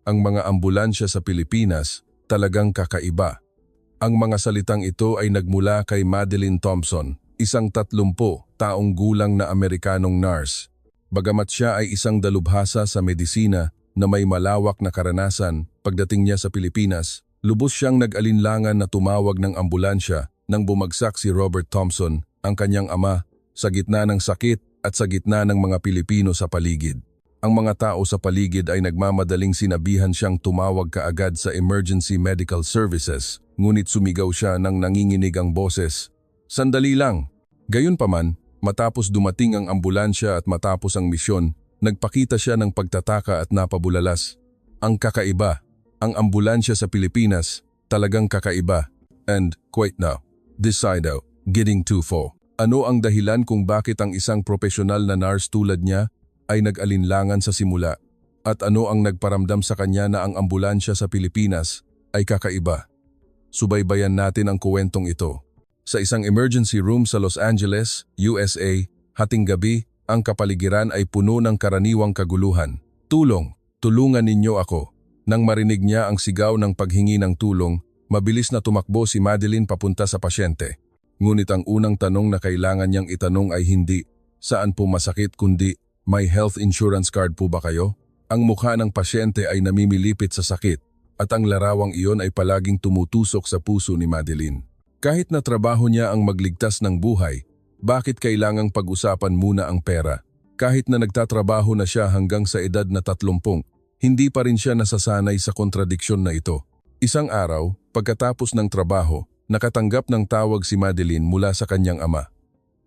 ang mga ambulansya sa Pilipinas talagang kakaiba. Ang mga salitang ito ay nagmula kay Madeline Thompson, isang 30 taong gulang na Amerikanong nurse. Bagamat siya ay isang dalubhasa sa medisina na may malawak na karanasan pagdating niya sa Pilipinas, lubos siyang nag-alinlangan na tumawag ng ambulansya nang bumagsak si Robert Thompson, ang kanyang ama, sa gitna ng sakit at sa gitna ng mga Pilipino sa paligid. Ang mga tao sa paligid ay nagmamadaling sinabihan siyang tumawag kaagad sa emergency medical services, ngunit sumigaw siya ng nanginginig ang boses. Sandali lang! Gayunpaman, matapos dumating ang ambulansya at matapos ang misyon, nagpakita siya ng pagtataka at napabulalas. Ang kakaiba, ang ambulansya sa Pilipinas, talagang kakaiba. And, wait now, this side out, getting too far. Ano ang dahilan kung bakit ang isang profesional na nurse tulad niya ay nag-alinlangan sa simula? At ano ang nagparamdam sa kanya na ang ambulansya sa Pilipinas ay kakaiba? Subaybayan natin ang kuwentong ito. Sa isang emergency room sa Los Angeles, USA, hating gabi, ang kapaligiran ay puno ng karaniwang kaguluhan. Tulong! Tulungan ninyo ako! Nang marinig niya ang sigaw ng paghingi ng tulong, mabilis na tumakbo si Madeline papunta sa pasyente. Ngunit ang unang tanong na kailangan niyang itanong ay hindi, saan po masakit kundi, may health insurance card po ba kayo? Ang mukha ng pasyente ay namimilipit sa sakit at ang larawang iyon ay palaging tumutusok sa puso ni Madeline. Kahit na trabaho niya ang magligtas ng buhay, bakit kailangang pag-usapan muna ang pera? Kahit na nagtatrabaho na siya hanggang sa edad na 30, hindi pa rin siya nasasanay sa kontradiksyon na ito. Isang araw, pagkatapos ng trabaho, nakatanggap ng tawag si Madeline mula sa kanyang ama.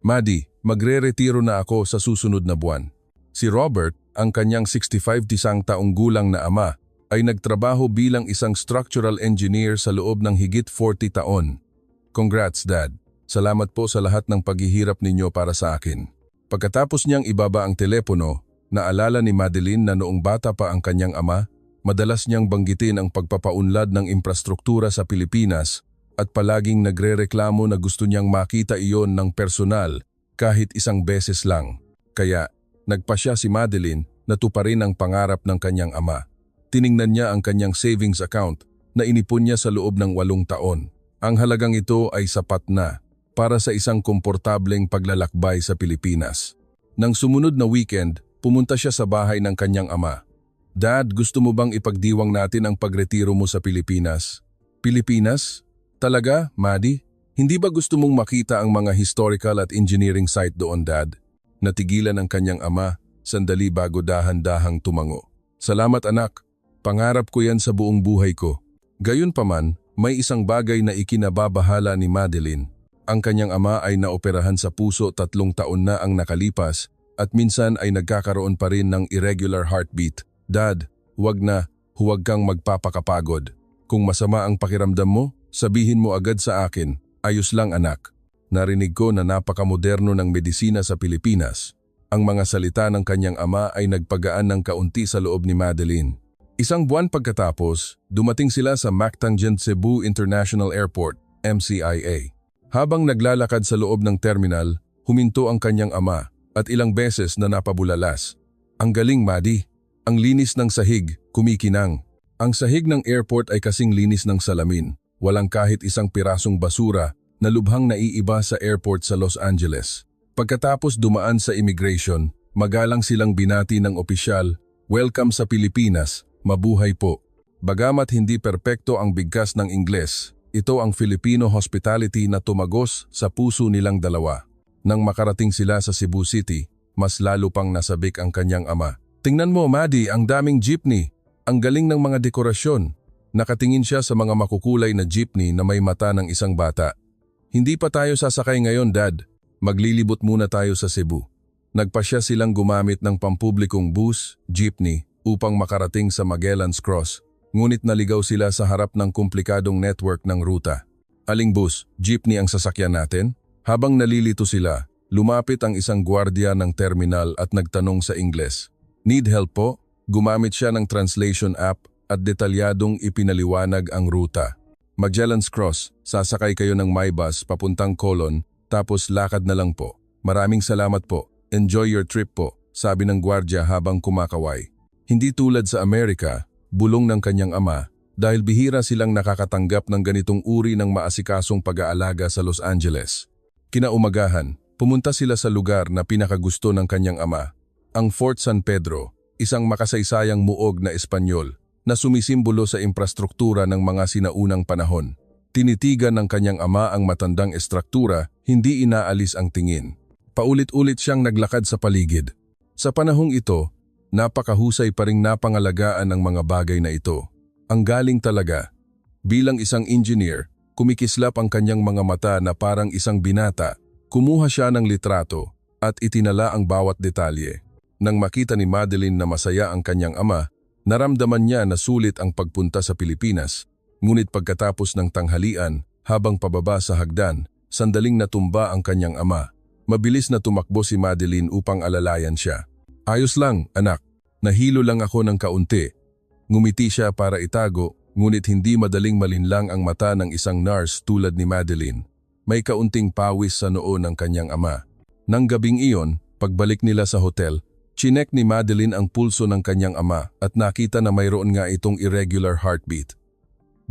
Maddie, magre-retiro na ako sa susunod na buwan. Si Robert, ang kanyang 65 taong gulang na ama, ay nagtrabaho bilang isang structural engineer sa loob ng higit 40 taon. Congrats, Dad. Salamat po sa lahat ng paghihirap ninyo para sa akin. Pagkatapos niyang ibaba ang telepono, naalala ni Madeline na noong bata pa ang kanyang ama, madalas niyang banggitin ang pagpapaunlad ng infrastruktura sa Pilipinas at palaging nagrereklamo na gusto niyang makita iyon ng personal kahit isang beses lang. Kaya, nagpasya si Madeline na tuparin ang pangarap ng kanyang ama. Tiningnan niya ang kanyang savings account na inipon niya sa loob ng 8 taon. Ang halagang ito ay sapat na para sa isang komportableng paglalakbay sa Pilipinas. Nang sumunod na weekend, pumunta siya sa bahay ng kanyang ama. Dad, gusto mo bang ipagdiwang natin ang pagretiro mo sa Pilipinas? Pilipinas? Talaga, Maddie? Hindi ba gusto mong makita ang mga historical at engineering site doon, Dad? Natigilan ang kanyang ama, sandali bago dahan-dahang tumango. Salamat anak, pangarap ko yan sa buong buhay ko. Gayunpaman, may isang bagay na ikinababahala ni Madeline. Ang kanyang ama ay naoperahan sa puso 3 taon na ang nakalipas at minsan ay nagkakaroon pa rin ng irregular heartbeat. Dad, huwag kang magpapakapagod. Kung masama ang pakiramdam mo, sabihin mo agad sa akin, ayos lang anak. Narinig ko na napakamoderno ng medisina sa Pilipinas. Ang mga salita ng kanyang ama ay nagpagaan ng kaunti sa loob ni Madeline. Isang buwan pagkatapos, dumating sila sa Mactangen Cebu International Airport, MCIA. Habang naglalakad sa loob ng terminal, huminto ang kanyang ama at ilang beses na napabulalas. Ang galing, Maddie. Ang linis ng sahig, kumikinang. Ang sahig ng airport ay kasing linis ng salamin. Walang kahit isang pirasong basura na lubhang naiiba sa airport sa Los Angeles. Pagkatapos dumaan sa immigration, magalang silang binati ng opisyal, "Welcome sa Pilipinas, mabuhay po." Bagamat hindi perpekto ang bigkas ng Ingles, ito ang Filipino hospitality na tumagos sa puso nilang dalawa. Nang makarating sila sa Cebu City, mas lalo pang nasabik ang kanyang ama. "Tingnan mo, Maddie, ang daming jeepney. Ang galing ng mga dekorasyon." Nakatingin siya sa mga makukulay na jeepney na may mata ng isang bata. "Hindi pa tayo sasakay ngayon, Dad. Maglilibot muna tayo sa Cebu." Nagpasya silang gumamit ng pampublikong bus, jeepney, upang makarating sa Magellan's Cross. Ngunit naligaw sila sa harap ng komplikadong network ng ruta. "Aling bus, jeepney ang sasakyan natin?" Habang nalilito sila, lumapit ang isang gwardiya ng terminal at nagtanong sa Ingles. "Need help po?" Gumamit siya ng translation app at detalyadong ipinaliwanag ang ruta. "Magellan's Cross, sasakay kayo ng my bus papuntang Colon, tapos lakad na lang po. Maraming salamat po. Enjoy your trip po," sabi ng gwardiya habang kumakaway. Hindi tulad sa Amerika, bulong ng kanyang ama, dahil bihira silang nakakatanggap ng ganitong uri ng maasikasong pag-aalaga sa Los Angeles. Kinaumagahan, pumunta sila sa lugar na pinakagusto ng kanyang ama, ang Fort San Pedro, isang makasaysayang muog na Espanyol na sumisimbolo sa infrastruktura ng mga sinaunang panahon. Tinitigan ng kanyang ama ang matandang estruktura, hindi inaalis ang tingin. Paulit-ulit siyang naglakad sa paligid. Sa panahong ito, napakahusay pa ring napangalagaan ang mga bagay na ito. Ang galing talaga. Bilang isang engineer, kumikislap ang kanyang mga mata na parang isang binata. Kumuha siya ng litrato at itinala ang bawat detalye. Nang makita ni Madeline na masaya ang kanyang ama, naramdaman niya na sulit ang pagpunta sa Pilipinas. Ngunit pagkatapos ng tanghalian, habang pababa sa hagdan, sandaling natumba ang kanyang ama. Mabilis na tumakbo si Madeline upang alalayan siya. "Ayos lang, anak. Nahilo lang ako ng kaunti." Ngumiti siya para itago, ngunit hindi madaling malinlang ang mata ng isang nurse tulad ni Madeline. May kaunting pawis sa noo ng kanyang ama. Nang gabing iyon, pagbalik nila sa hotel, chinek ni Madeline ang pulso ng kanyang ama at nakita na mayroon nga itong irregular heartbeat.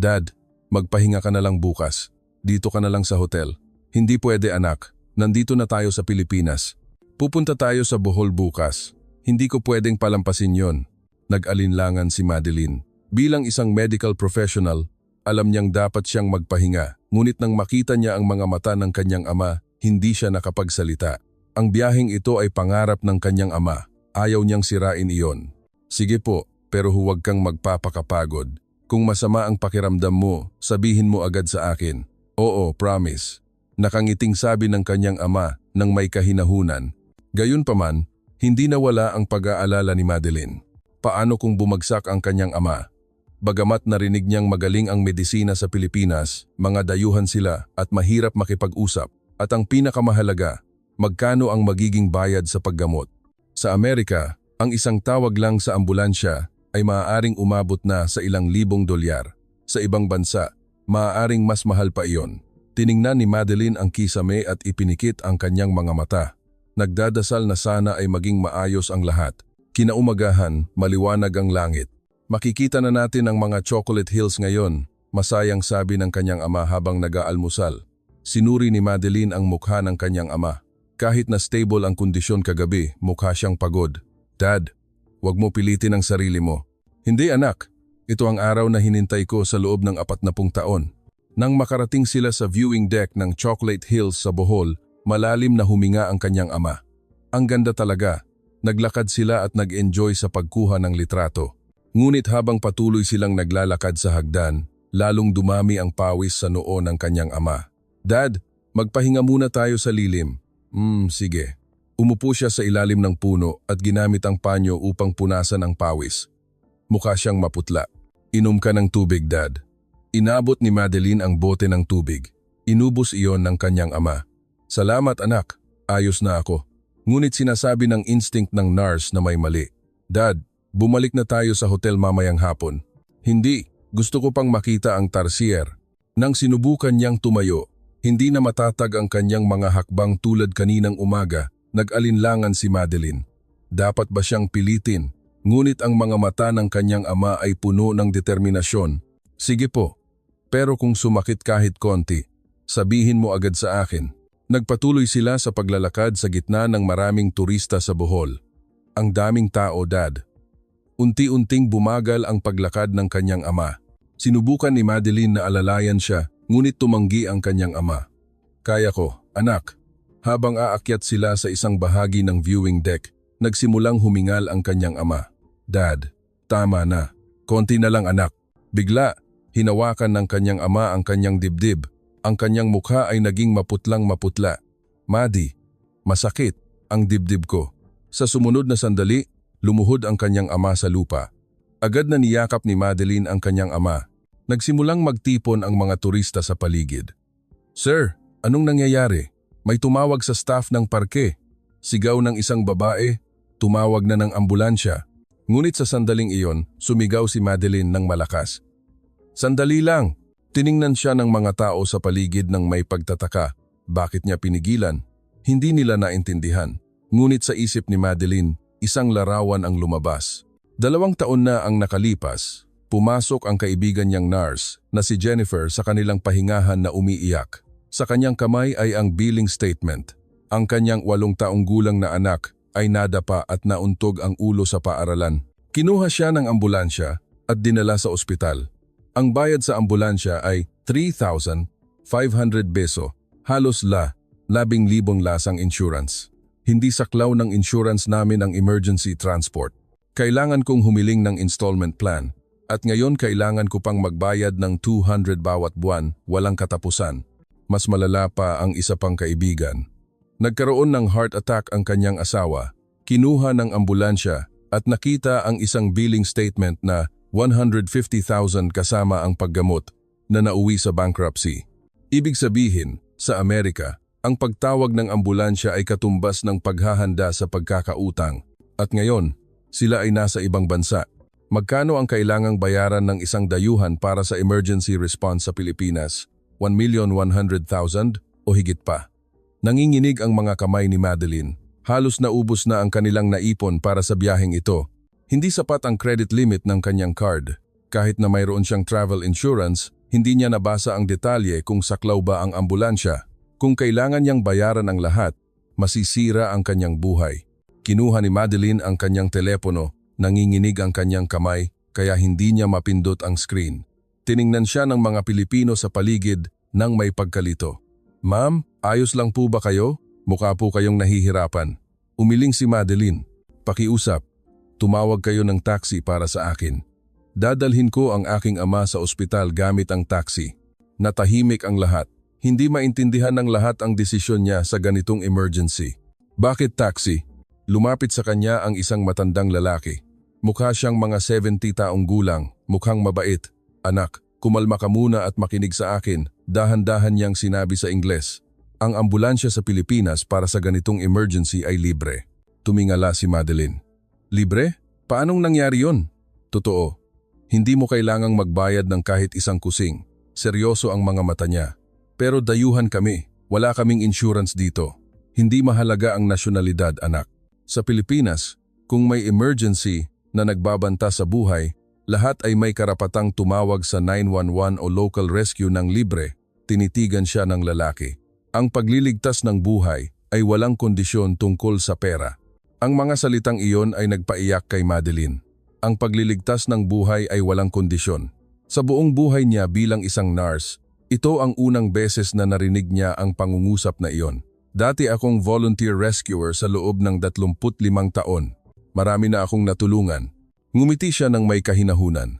"Dad, magpahinga ka na lang bukas. Dito ka na lang sa hotel." "Hindi pwede, anak. Nandito na tayo sa Pilipinas. Pupunta tayo sa Bohol bukas. Hindi ko pwedeng palampasin yon." Nag-alinlangan si Madeline. Bilang isang medical professional, alam niyang dapat siyang magpahinga. Ngunit nang makita niya ang mga mata ng kanyang ama, hindi siya nakapagsalita. Ang biyaheng ito ay pangarap ng kanyang ama. Ayaw niyang sirain iyon. "Sige po, pero huwag kang magpapakapagod. Kung masama ang pakiramdam mo, sabihin mo agad sa akin." "Oo, promise." Nakangiting sabi ng kanyang ama nang may kahinahunan. Gayunpaman, hindi nawala ang pag-aalala ni Madeline. Paano kung bumagsak ang kanyang ama? Bagamat narinig niyang magaling ang medisina sa Pilipinas, mga dayuhan sila at mahirap makipag-usap. At ang pinakamahalaga, magkano ang magiging bayad sa paggamot? Sa Amerika, ang isang tawag lang sa ambulansya ay maaaring umabot na sa ilang libong dolyar. Sa ibang bansa, maaaring mas mahal pa iyon. Tiningnan ni Madeline ang kisame at ipinikit ang kanyang mga mata. Nagdadasal na sana ay maging maayos ang lahat. Kinaumagahan, maliwanag ang langit. "Makikita na natin ang mga Chocolate Hills ngayon," masayang sabi ng kanyang ama habang nag-aalmusal. Sinuri ni Madeline ang mukha ng kanyang ama. Kahit na stable ang kondisyon kagabi, mukha siyang pagod. "Dad, huwag mo pilitin ang sarili mo." "Hindi, anak. Ito ang araw na hinintay ko sa loob ng 40 taon. Nang makarating sila sa viewing deck ng Chocolate Hills sa Bohol, malalim na huminga ang kanyang ama. Ang ganda talaga. Naglakad sila at nag-enjoy sa pagkuha ng litrato. Ngunit habang patuloy silang naglalakad sa hagdan, lalong dumami ang pawis sa noo ng kanyang ama. "Dad, magpahinga muna tayo sa lilim." Sige." Umupo siya sa ilalim ng puno at ginamit ang panyo upang punasan ang pawis. Mukha siyang maputla. "Inom ka ng tubig, Dad." Inabot ni Madeline ang bote ng tubig. Inubos iyon ng kanyang ama. "Salamat, anak. Ayos na ako." Ngunit sinasabi ng instinct ng nurse na may mali. "Dad, bumalik na tayo sa hotel mamayang hapon." "Hindi. Gusto ko pang makita ang tarsier." Nang sinubukan niyang tumayo, hindi na matatag ang kanyang mga hakbang tulad kaninang umaga. Nag-alinlangan si Madeline. Dapat ba siyang pilitin? Ngunit ang mga mata ng kanyang ama ay puno ng determinasyon. "Sige po. Pero kung sumakit kahit konti, sabihin mo agad sa akin." Nagpatuloy sila sa paglalakad sa gitna ng maraming turista sa Bohol. Ang daming tao, Dad. Unti-unting bumagal ang paglakad ng kanyang ama. Sinubukan ni Madeline na alalayan siya, ngunit tumanggi ang kanyang ama. "Kaya ko, anak." Habang aakyat sila sa isang bahagi ng viewing deck, nagsimulang humingal ang kanyang ama. "Dad, tama na. Konti na lang, anak." Bigla, hinawakan ng kanyang ama ang kanyang dibdib. Ang kanyang mukha ay naging maputlang maputla. "Maddie, masakit ang dibdib ko." Sa sumunod na sandali, lumuhod ang kanyang ama sa lupa. Agad na niyakap ni Madeline ang kanyang ama. Nagsimulang magtipon ang mga turista sa paligid. "Sir, anong nangyayari? May tumawag sa staff ng parke." Sigaw ng isang babae, tumawag na ng ambulansya. Ngunit sa sandaling iyon, sumigaw si Madeline ng malakas. "Sandali lang." Tiningnan siya ng mga tao sa paligid ng may pagtataka. Bakit niya pinigilan? Hindi nila naintindihan. Ngunit sa isip ni Madeline, isang larawan ang lumabas. 2 taon na ang nakalipas, Pumasok ang kaibigan niyang nurse na si Jennifer sa kanilang pahingahan na umiiyak. Sa kanyang kamay ay ang billing statement. Ang kanyang 8 taong gulang na anak ay nadapa at nauntog ang ulo sa paaralan. Kinuha siya ng ambulansya at dinala sa ospital. Ang bayad sa ambulansya ay 3,500 peso, halos 11,000 lasang insurance. Hindi saklaw ng insurance namin ang emergency transport. Kailangan kong humiling ng installment plan at ngayon kailangan ko pang magbayad ng 200 bawat buwan, walang katapusan. Mas malala pa ang isa pang kaibigan. Nagkaroon ng heart attack ang kanyang asawa. Kinuha ng ambulansya at nakita ang isang billing statement na 150,000 kasama ang paggamot na nauwi sa bankruptcy. Ibig sabihin, sa Amerika, ang pagtawag ng ambulansya ay katumbas ng paghahanda sa pagkakautang. At ngayon, sila ay nasa ibang bansa. Magkano ang kailangang bayaran ng isang dayuhan para sa emergency response sa Pilipinas? 1,100,000 o higit pa? Nanginginig ang mga kamay ni Madeline. Halos naubos na ang kanilang naipon para sa biyaheng ito. Hindi sapat ang credit limit ng kanyang card. Kahit na mayroon siyang travel insurance, hindi niya nabasa ang detalye kung saklaw ba ang ambulansya. Kung kailangan niyang bayaran ang lahat, masisira ang kanyang buhay. Kinuha ni Madeline ang kanyang telepono. Nanginginig ang kanyang kamay kaya hindi niya mapindot ang screen. Tiningnan siya ng mga Pilipino sa paligid nang may pagkalito. "Ma'am, ayos lang po ba kayo? Mukha po kayong nahihirapan." Umiling si Madeline. "Pakiusap, tumawag kayo ng taxi para sa akin. Dadalhin ko ang aking ama sa ospital gamit ang taxi." Natahimik ang lahat. Hindi maintindihan ng lahat ang desisyon niya sa ganitong emergency. "Bakit taxi?" Lumapit sa kanya ang isang matandang lalaki. Mukha siyang mga 70 taong gulang, mukhang mabait. "Anak, kumalma ka muna at makinig sa akin." Dahan-dahan niyang sinabi sa Ingles. "Ang ambulansya sa Pilipinas para sa ganitong emergency ay libre." Tumingala si Madeline. "Libre? Paanong nangyari yon?" "Totoo. Hindi mo kailangang magbayad ng kahit isang kusing." Seryoso ang mga mata niya. "Pero dayuhan kami. Wala kaming insurance dito. Hindi mahalaga ang nasyonalidad, anak. Sa Pilipinas, kung may emergency na nagbabanta sa buhay, lahat ay may karapatang tumawag sa 911 o local rescue ng libre." Tinitigan siya ng lalaki. Ang pagliligtas ng buhay ay walang kondisyon tungkol sa pera. Ang mga salitang iyon ay nagpaiyak kay Madeline. Ang pagliligtas ng buhay ay walang kondisyon. Sa buong buhay niya bilang isang nurse, ito ang unang beses na narinig niya ang pangungusap na iyon. "Dati akong volunteer rescuer sa loob ng 35 taon. Marami na akong natulungan." Ngumiti siya ng may kahinahunan.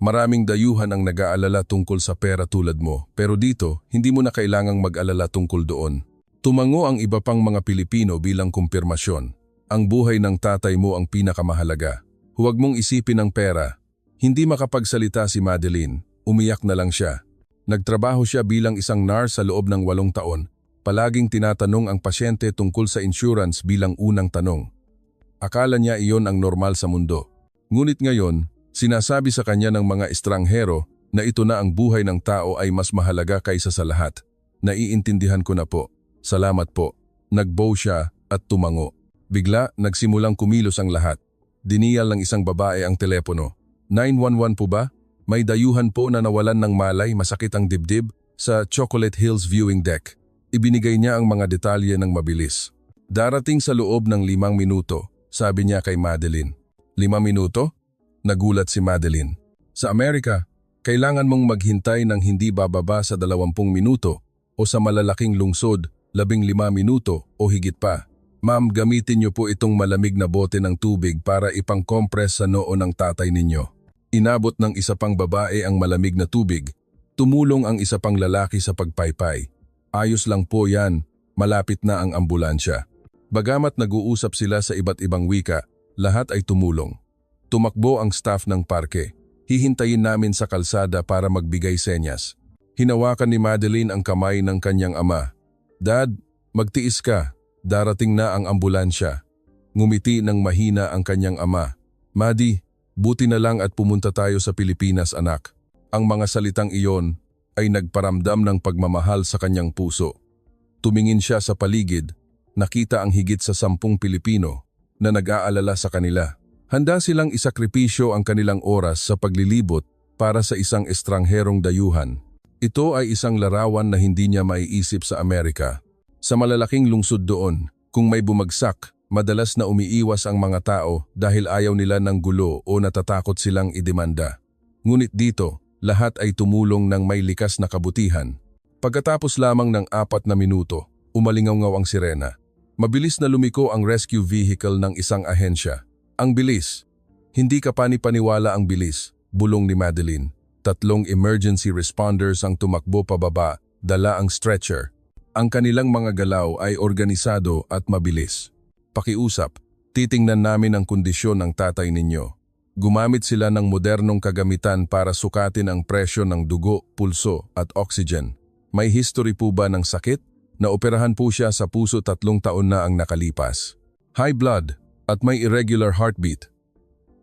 "Maraming dayuhan ang nag-aalala tungkol sa pera tulad mo, pero dito, hindi mo na kailangang mag-alala tungkol doon." Tumango ang iba pang mga Pilipino bilang kumpirmasyon. "Ang buhay ng tatay mo ang pinakamahalaga. Huwag mong isipin ang pera." Hindi makapagsalita si Madeline. Umiyak na lang siya. Nagtrabaho siya bilang isang nurse sa loob ng 8 taon. Palaging tinatanong ang pasyente tungkol sa insurance bilang unang tanong. Akala niya iyon ang normal sa mundo. Ngunit ngayon, sinasabi sa kanya ng mga estranghero na ito na ang buhay ng tao ay mas mahalaga kaysa sa lahat. "Naiintindihan ko na po. Salamat po." Nagbow siya at tumango. Bigla, nagsimulang kumilos ang lahat. Diniyal ng isang babae ang telepono. 911 po ba? May dayuhan po na nawalan ng malay, masakit ang dibdib, sa Chocolate Hills viewing deck. Ibinigay niya ang mga detalye ng mabilis. "Darating sa loob ng 5 minuto, sabi niya kay Madeline. 5 minuto? Nagulat si Madeline. Sa Amerika, kailangan mong maghintay ng hindi bababa sa 20 minuto o sa malalaking lungsod, 15 minuto o higit pa. "Ma'am, gamitin niyo po itong malamig na bote ng tubig para ipang-compress sa noo ng tatay ninyo." Inabot ng isa pang babae ang malamig na tubig. Tumulong ang isa pang lalaki sa pagpaypay. "Ayos lang po yan, malapit na ang ambulansya." Bagamat nag-uusap sila sa iba't ibang wika, lahat ay tumulong. Tumakbo ang staff ng parke. "Hihintayin namin sa kalsada para magbigay senyas." Hinawakan ni Madeline ang kamay ng kanyang ama. "Dad, magtiis ka. Darating na ang ambulansya." Ngumiti ng mahina ang kanyang ama. "Madi, buti na lang at pumunta tayo sa Pilipinas, anak." Ang mga salitang iyon ay nagparamdam ng pagmamahal sa kanyang puso. Tumingin siya sa paligid, nakita ang higit sa 10 Pilipino na nag-aalala sa kanila. Handa silang isakripisyo ang kanilang oras sa paglilibot para sa isang estrangherong dayuhan. Ito ay isang larawan na hindi niya maiisip sa Amerika. Sa malalaking lungsod doon, kung may bumagsak, madalas na umiiwas ang mga tao dahil ayaw nila ng gulo o natatakot silang idemanda. Ngunit dito, lahat ay tumulong ng may likas na kabutihan. Pagkatapos lamang ng 4 na minuto, umalingaw-ngaw ang sirena. Mabilis na lumiko ang rescue vehicle ng isang ahensya. Ang bilis. Hindi ka panipaniwala ang bilis, bulong ni Madeline. 3 emergency responders ang tumakbo pababa, dala ang stretcher. Ang kanilang mga galaw ay organisado at mabilis. Pakiusap, titingnan namin ang kondisyon ng tatay ninyo. Gumamit sila ng modernong kagamitan para sukatin ang presyo ng dugo, pulso at oxygen. May history po ba ng sakit? Naoperahan po siya sa puso 3 taon na ang nakalipas. High blood at may irregular heartbeat.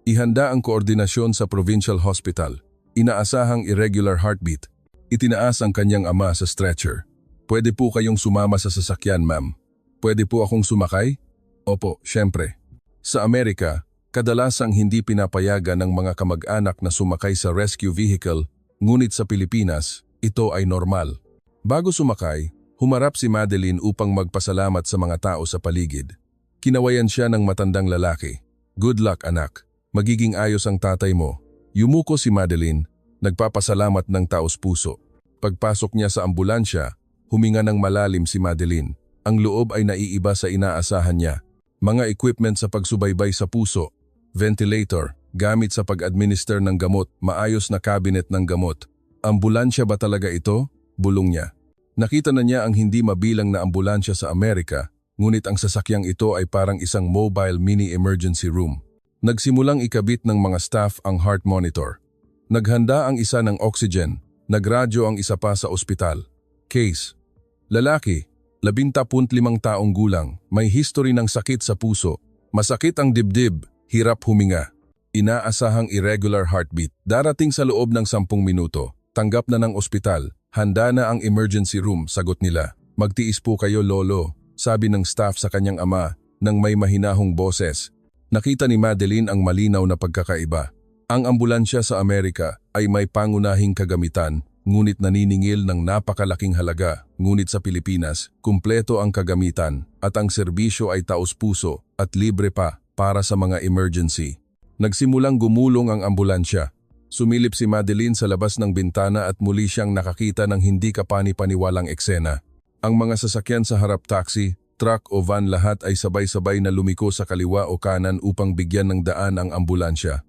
Ihanda ang koordinasyon sa provincial hospital. Inaasahang irregular heartbeat. Itinaas ang kanyang ama sa stretcher. Pwede po kayong sumama sa sasakyan, ma'am. Pwede po akong sumakay? Opo, syempre. Sa Amerika, kadalasang hindi pinapayagan ng mga kamag-anak na sumakay sa rescue vehicle, ngunit sa Pilipinas, ito ay normal. Bago sumakay, humarap si Madeline upang magpasalamat sa mga tao sa paligid. Kinawayan siya ng matandang lalaki. Good luck, anak. Magiging ayos ang tatay mo. Yumuko si Madeline, nagpapasalamat ng taos-puso. Pagpasok niya sa ambulansya, huminga ng malalim si Madeline. Ang loob ay naiiba sa inaasahan niya. Mga equipment sa pagsubaybay sa puso, ventilator, gamit sa pag-administer ng gamot, maayos na cabinet ng gamot. Ambulansya ba talaga ito? Bulong niya. Nakita na niya ang hindi mabilang na ambulansya sa Amerika, ngunit ang sasakyang ito ay parang isang mobile mini emergency room. Nagsimulang ikabit ng mga staff ang heart monitor. Naghanda ang isa ng oxygen, nagradyo ang isa pa sa ospital. Case: lalaki, 15 taong gulang, may history ng sakit sa puso, masakit ang dibdib, hirap huminga. Inaasahang irregular heartbeat. Darating sa loob ng 10 minuto. Tanggap na ng ospital. Handa na ang emergency room, sagot nila. Magtiis po kayo, lolo, sabi ng staff sa kanyang ama nang may mahinahong boses. Nakita ni Madeline ang malinaw na pagkakaiba. Ang ambulansya sa Amerika ay may pangunahing kagamitan, ngunit naniningil ng napakalaking halaga. Ngunit sa Pilipinas, kumpleto ang kagamitan at ang serbisyo ay taos-puso at libre pa para sa mga emergency. Nagsimulang gumulong ang ambulansya. Sumilip si Madeline sa labas ng bintana at muli siyang nakakita ng hindi kapani-paniwalang eksena. Ang mga sasakyan sa harap, taxi, truck o van, lahat ay sabay-sabay na lumiko sa kaliwa o kanan upang bigyan ng daan ang ambulansya.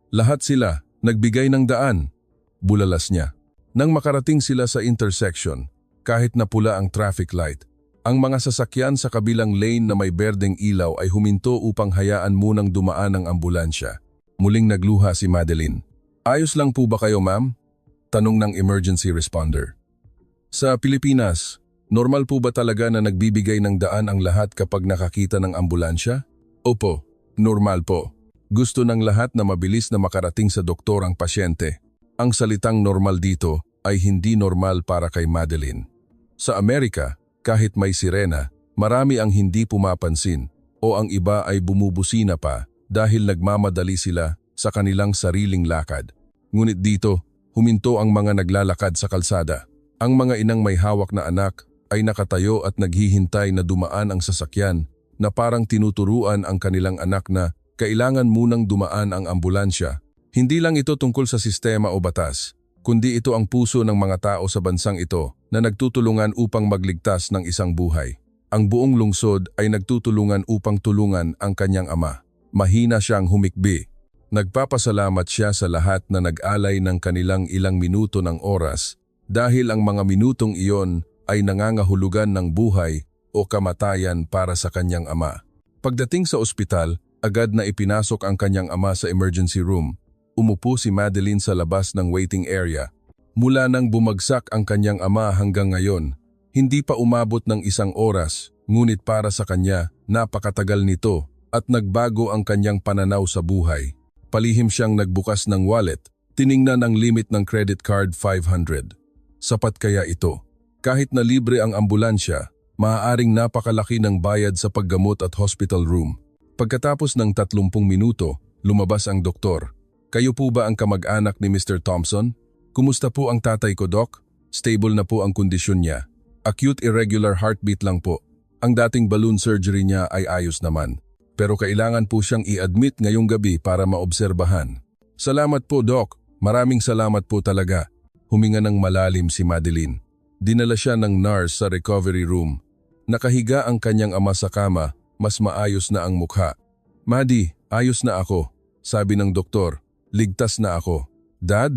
Lahat sila nagbigay ng daan. Bulalas niya. Nang makarating sila sa intersection, kahit na pula ang traffic light, ang mga sasakyan sa kabilang lane na may berdeng ilaw ay huminto upang hayaan munang dumaan ang ambulansya. Muling nagluha si Madeline. Ayos lang po ba kayo, ma'am? Tanong ng emergency responder. Sa Pilipinas, normal po ba talaga na nagbibigay ng daan ang lahat kapag nakakita ng ambulansya? Opo, normal po. Gusto ng lahat na mabilis na makarating sa doktor ang pasyente. Ang salitang normal dito ay hindi normal para kay Madeline. Sa Amerika, kahit may sirena, marami ang hindi pumapansin o ang iba ay bumubusina pa dahil nagmamadali sila sa kanilang sariling lakad. Ngunit dito, huminto ang mga naglalakad sa kalsada. Ang mga inang may hawak na anak ay nakatayo at naghihintay na dumaan ang sasakyan na parang tinuturuan ang kanilang anak na kailangan munang dumaan ang ambulansya. Hindi lang ito tungkol sa sistema o batas, kundi ito ang puso ng mga tao sa bansang ito na nagtutulungan upang magligtas ng isang buhay. Ang buong lungsod ay nagtutulungan upang tulungan ang kanyang ama. Mahina siyang humikbi. Nagpapasalamat siya sa lahat na nag-alay ng kanilang ilang minuto ng oras dahil ang mga minutong iyon ay nangangahulugan ng buhay o kamatayan para sa kanyang ama. Pagdating sa ospital, agad na ipinasok ang kanyang ama sa emergency room. Umupo si Madeline sa labas ng waiting area. Mula nang bumagsak ang kanyang ama hanggang ngayon, hindi pa umabot ng 1 oras, ngunit para sa kanya, napakatagal nito at nagbago ang kanyang pananaw sa buhay. Palihim siyang nagbukas ng wallet, tiningnan ang limit ng credit card, 500. Sapat kaya ito? Kahit na libre ang ambulansya, maaaring napakalaki ng bayad sa paggamot at hospital room. Pagkatapos ng 30 minuto, Lumabas ang doktor. Kayo po ba ang kamag-anak ni Mr. Thompson? Kumusta po ang tatay ko, Doc? Stable na po ang kondisyon niya. Acute irregular heartbeat lang po. Ang dating balloon surgery niya ay ayos naman. Pero kailangan po siyang i-admit ngayong gabi para maobserbahan. Salamat po, Doc. Maraming salamat po talaga. Huminga ng malalim si Madeline. Dinala siya ng nurse sa recovery room. Nakahiga ang kanyang ama sa kama, mas maayos na ang mukha. Maddie, ayos na ako. Sabi ng doktor, ligtas na ako. Dad,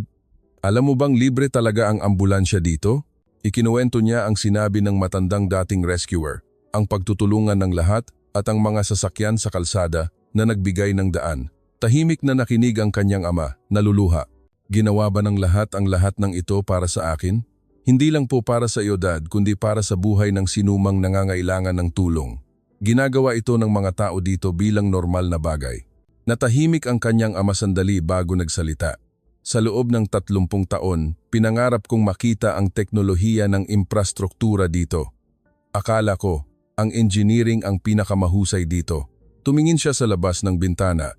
alam mo bang libre talaga ang ambulansya dito? Ikinuwento niya ang sinabi ng matandang dating rescuer, ang pagtutulungan ng lahat at ang mga sasakyan sa kalsada na nagbigay ng daan. Tahimik na nakinig ang kanyang ama, naluluha. Ginawa ba ng lahat ang lahat ng ito para sa akin? Hindi lang po para sa iyo, Dad, kundi para sa buhay ng sinumang nangangailangan ng tulong. Ginagawa ito ng mga tao dito bilang normal na bagay. Natahimik ang kanyang ama sandali bago nagsalita. Sa loob ng 30 taon, pinangarap kong makita ang teknolohiya ng infrastruktura dito. Akala ko, ang engineering ang pinakamahusay dito. Tumingin siya sa labas ng bintana.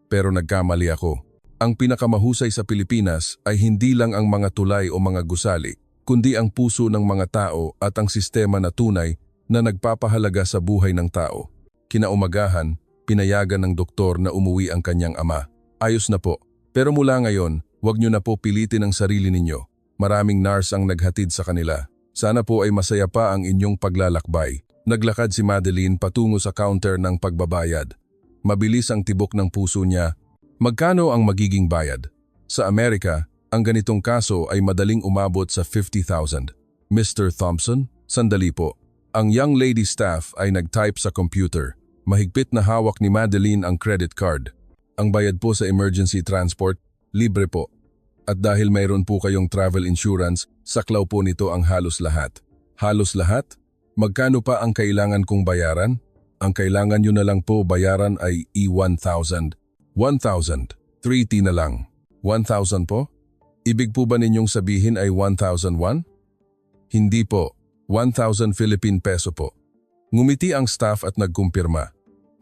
Pero nagkamali ako. Ang pinakamahusay sa Pilipinas ay hindi lang ang mga tulay o mga gusali, kundi ang puso ng mga tao at ang sistema na tunay na nagpapahalaga sa buhay ng tao. Kinaumagahan, pinayagan ng doktor na umuwi ang kanyang ama. Ayos na po. Pero mula ngayon, huwag niyo na po pilitin ang sarili ninyo. Maraming nurse ang naghatid sa kanila. Sana po ay masaya pa ang inyong paglalakbay. Naglakad si Madeline patungo sa counter ng pagbabayad. Mabilis ang tibok ng puso niya. Magkano ang magiging bayad? Sa Amerika, ang ganitong kaso ay madaling umabot sa 50,000. Mr. Thompson, sandali po. Ang young lady staff ay nag-type sa computer. Mahigpit na hawak ni Madeline ang credit card. Ang bayad po sa emergency transport, libre po. At dahil mayroon po kayong travel insurance, saklaw po nito ang halos lahat. Halos lahat? Magkano pa ang kailangan kong bayaran? Ang kailangan nyo na lang po bayaran ay E1,000. 1,000. 3T na lang. 1,000 po? Ibig po ba ninyong sabihin ay 1,001? Hindi po. 1,000 Philippine peso po. Ngumiti ang staff at nagkumpirma.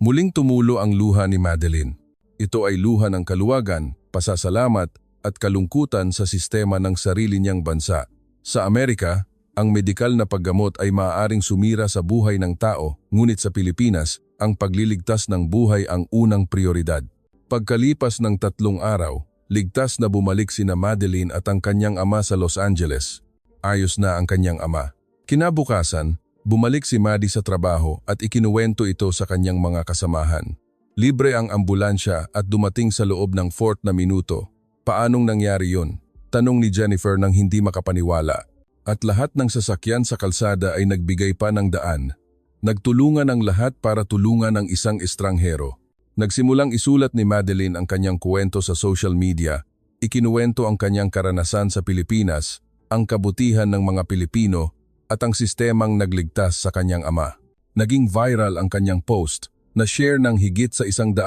Muling tumulo ang luha ni Madeline. Ito ay luha ng kaluwagan, pasasalamat at kalungkutan sa sistema ng sarili niyang bansa. Sa Amerika, ang medikal na paggamot ay maaaring sumira sa buhay ng tao, ngunit sa Pilipinas, ang pagliligtas ng buhay ang unang prioridad. Pagkalipas ng 3 araw, ligtas na bumalik sina Madeline at ang kanyang ama sa Los Angeles. Ayos na ang kanyang ama. Kinabukasan, bumalik si Maddie sa trabaho at ikinuwento ito sa kanyang mga kasamahan. Libre ang ambulansya at dumating sa loob ng 4 na minuto. Paanong nangyari yun? Tanong ni Jennifer nang hindi makapaniwala. At lahat ng sasakyan sa kalsada ay nagbigay pa ng daan. Nagtulungan ang lahat para tulungan ang isang estranghero. Nagsimulang isulat ni Madeline ang kanyang kwento sa social media. Ikinuwento ang kanyang karanasan sa Pilipinas, ang kabutihan ng mga Pilipino, at ang sistemang nagligtas sa kanyang ama. Naging viral ang kanyang post na share ng higit sa 100,000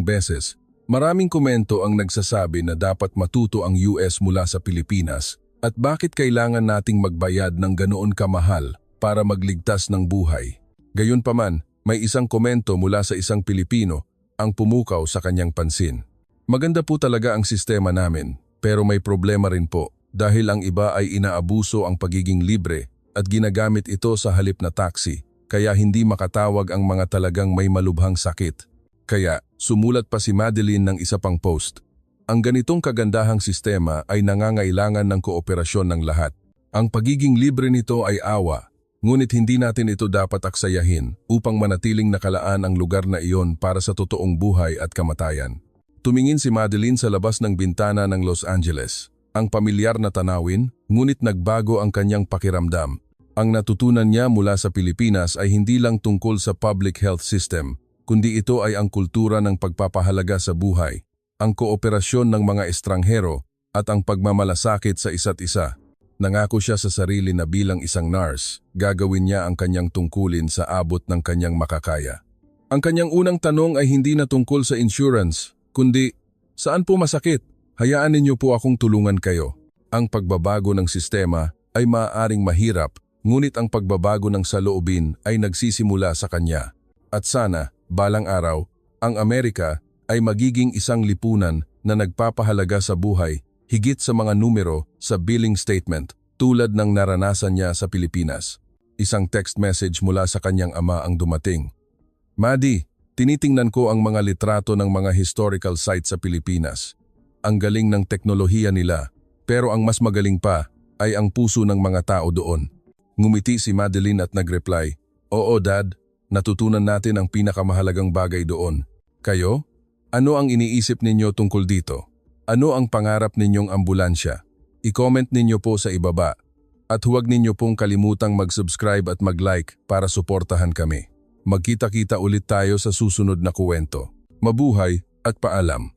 beses. Maraming komento ang nagsasabi na dapat matuto ang US mula sa Pilipinas at bakit kailangan nating magbayad ng ganoon kamahal para magligtas ng buhay. Gayunpaman, may isang komento mula sa isang Pilipino ang pumukaw sa kanyang pansin. Maganda po talaga ang sistema namin, pero may problema rin po dahil ang iba ay inaabuso ang pagiging libre at ginagamit ito sa halip na taxi, kaya hindi makatawag ang mga talagang may malubhang sakit. Kaya, sumulat pa si Madeline ng isa pang post. Ang ganitong kagandahang sistema ay nangangailangan ng kooperasyon ng lahat. Ang pagiging libre nito ay awa, ngunit hindi natin ito dapat aksayahin upang manatiling nakalaan ang lugar na iyon para sa totoong buhay at kamatayan. Tumingin si Madeline sa labas ng bintana ng Los Angeles. Ang pamilyar na tanawin, ngunit nagbago ang kanyang pakiramdam. Ang natutunan niya mula sa Pilipinas ay hindi lang tungkol sa public health system, kundi ito ay ang kultura ng pagpapahalaga sa buhay, ang kooperasyon ng mga estranghero at ang pagmamalasakit sa isa't isa. Nangako siya sa sarili na bilang isang nurse, gagawin niya ang kanyang tungkulin sa abot ng kanyang makakaya. Ang kanyang unang tanong ay hindi na tungkol sa insurance, kundi, saan po masakit? Hayaan ninyo po akong tulungan kayo. Ang pagbabago ng sistema ay maaaring mahirap, ngunit ang pagbabago ng saloobin ay nagsisimula sa kanya. At sana, balang araw, ang Amerika ay magiging isang lipunan na nagpapahalaga sa buhay higit sa mga numero sa billing statement tulad ng naranasan niya sa Pilipinas. Isang text message mula sa kanyang ama ang dumating. Maddie, tinitingnan ko ang mga litrato ng mga historical sites sa Pilipinas. Ang galing ng teknolohiya nila, pero ang mas magaling pa ay ang puso ng mga tao doon. Ngumiti si Madeline at nagreply, "Oo Dad, natutunan natin ang pinakamahalagang bagay doon. Kayo? Ano ang iniisip ninyo tungkol dito? Ano ang pangarap ninyong ambulansya? I-comment ninyo po sa ibaba. At huwag ninyo pong kalimutang mag-subscribe at mag-like para suportahan kami. Magkita-kita ulit tayo sa susunod na kuwento. Mabuhay at paalam."